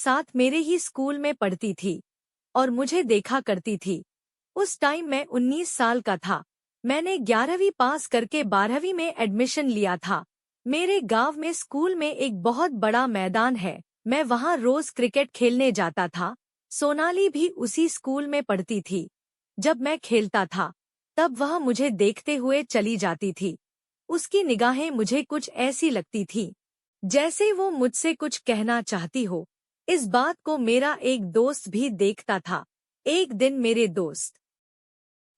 साथ मेरे ही स्कूल में पढ़ती थी और मुझे देखा करती थी। उस टाइम मैं 19 साल का था। मैंने 11वीं पास करके 12वीं में एडमिशन लिया था। मेरे गांव में स्कूल में एक बहुत बड़ा मैदान है। मैं वहां रोज क्रिकेट खेलने जाता था। सोनाली भी उसी स्कूल में पढ़ती थी। जब मैं खेलता था तब वह मुझे देखते हुए चली जाती थी। उसकी निगाहें मुझे कुछ ऐसी लगती थी जैसे वो मुझसे कुछ कहना चाहती हो। इस बात को मेरा एक दोस्त भी देखता था। एक दिन मेरे दोस्त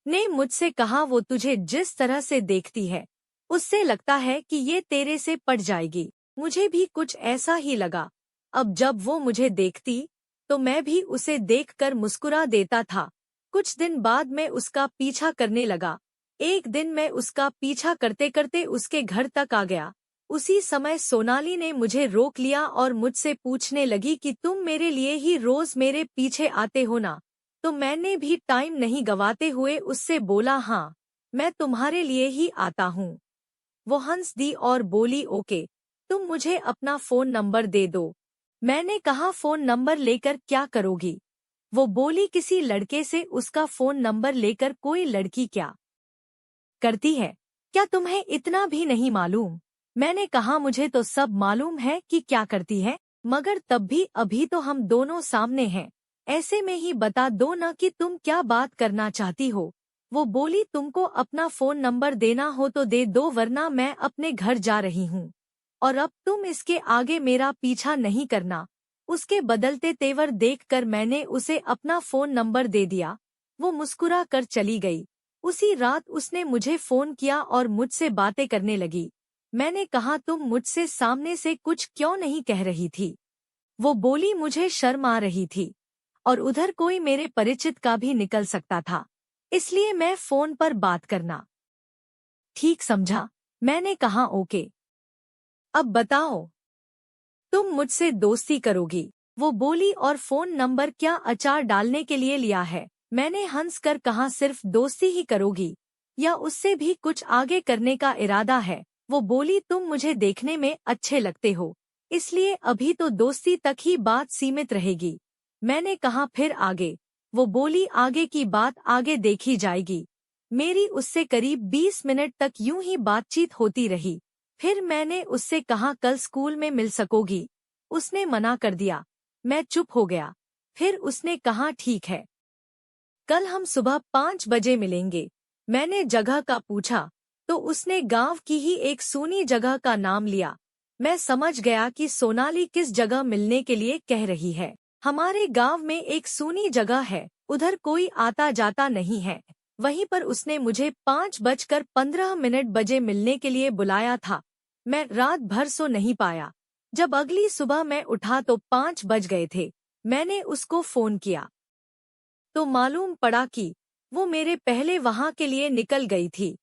ने मुझसे कहा, वो तुझे जिस तरह से देखती है उससे लगता है कि ये तेरे से पट जाएगी। मुझे भी कुछ ऐसा ही लगा। अब जब वो मुझे देखती तो मैं भी उसे देखकर मुस्कुरा देता था। कुछ दिन बाद मैं उसका पीछा करने लगा। एक दिन मैं उसका पीछा करते करते उसके घर तक आ गया। उसी समय सोनाली ने मुझे रोक लिया और मुझसे पूछने लगी कि तुम मेरे लिए ही रोज मेरे पीछे आते हो ना? तो मैंने भी टाइम नहीं गवाते हुए उससे बोला, हाँ, मैं तुम्हारे लिए ही आता हूँ। वो हंस दी और बोली, ओके, तुम मुझे अपना फोन नंबर दे दो। मैंने कहा, फोन नंबर लेकर क्या करोगी? वो बोली, किसी लड़के से उसका फोन नंबर लेकर कोई लड़की क्या करती है, क्या तुम्हें इतना भी नहीं मालूम? मैंने कहा, मुझे तो सब मालूम है कि क्या करती है, मगर तब भी अभी तो हम दोनों सामने हैं। ऐसे में ही बता दो ना कि तुम क्या बात करना चाहती हो। वो बोली, तुमको अपना फोन नंबर देना हो तो दे दो, वरना मैं अपने घर जा रही हूँ और अब तुम इसके आगे मेरा पीछा नहीं करना। उसके बदलते तेवर देखकर मैंने उसे अपना फोन नंबर दे दिया। वो मुस्कुरा कर चली गई। उसी रात उसने मुझे फोन किया और मुझसे बातें करने लगी। मैंने कहा, तुम मुझसे सामने से कुछ क्यों नहीं कह रही थी? वो बोली, मुझे शर्म आ रही थी और उधर कोई मेरे परिचित का भी निकल सकता था, इसलिए मैं फोन पर बात करना ठीक समझा। मैंने कहा, ओके, अब बताओ, तुम मुझसे दोस्ती करोगी? वो बोली, और फोन नंबर क्या अचार डालने के लिए लिया है? मैंने हंसकर कहा, सिर्फ दोस्ती ही करोगी या उससे भी कुछ आगे करने का इरादा है? वो बोली, तुम मुझे देखने में अच्छे लगते हो, इसलिए अभी तो दोस्ती तक ही बात सीमित रहेगी। मैंने कहा, फिर आगे? वो बोली, आगे की बात आगे देखी जाएगी। मेरी उससे करीब 20 मिनट तक यूं ही बातचीत होती रही। फिर मैंने उससे कहा, कल स्कूल में मिल सकोगी? उसने मना कर दिया। मैं चुप हो गया। फिर उसने कहा, ठीक है, कल हम सुबह 5 बजे मिलेंगे। मैंने जगह का पूछा तो उसने गांव की ही एक सूनी जगह का नाम लिया। मैं समझ गया कि सोनाली किस जगह मिलने के लिए कह रही है। हमारे गांव में एक सूनी जगह है, उधर कोई आता जाता नहीं है। वहीं पर उसने मुझे 5:15 बजे मिलने के लिए बुलाया था। मैं रात भर सो नहीं पाया। जब अगली सुबह मैं उठा तो 5 बज गए थे। मैंने उसको फोन किया तो मालूम पड़ा कि वो मेरे पहले वहां के लिए निकल गई थी।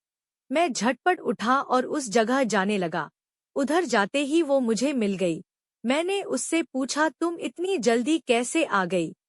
मैं झटपट उठा और उस जगह जाने लगा। उधर जाते ही वो मुझे मिल गई। मैंने उससे पूछा, तुम इतनी जल्दी कैसे आ गई?